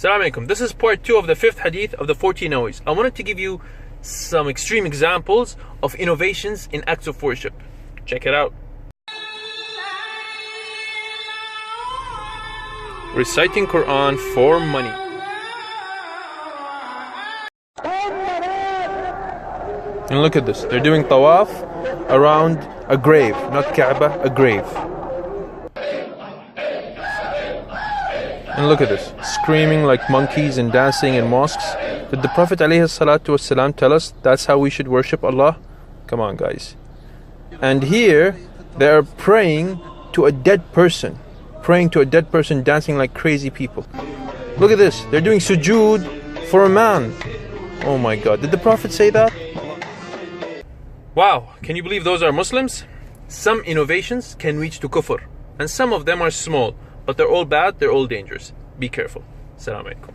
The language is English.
Assalamu alaikum. This is part 2 of the 5th hadith of the 14 Nawis. I wanted to give you some extreme examples of innovations in acts of worship. Check it out. Reciting Quran for money. And look at this. They're doing tawaf around a grave, not Kaaba, a grave. And look at this, screaming like monkeys and dancing in mosques. Did the Prophet ﷺ tell us that's how we should worship Allah? Come on, guys. And here, they're praying to a dead person. Dancing like crazy people. Look at this, they're doing sujood for a man. Oh my God, did the Prophet say that? Wow, can you believe those are Muslims? Some innovations can reach to kufr, and some of them are small. But they're all bad, they're all dangerous. Be careful. Assalamu alaikum.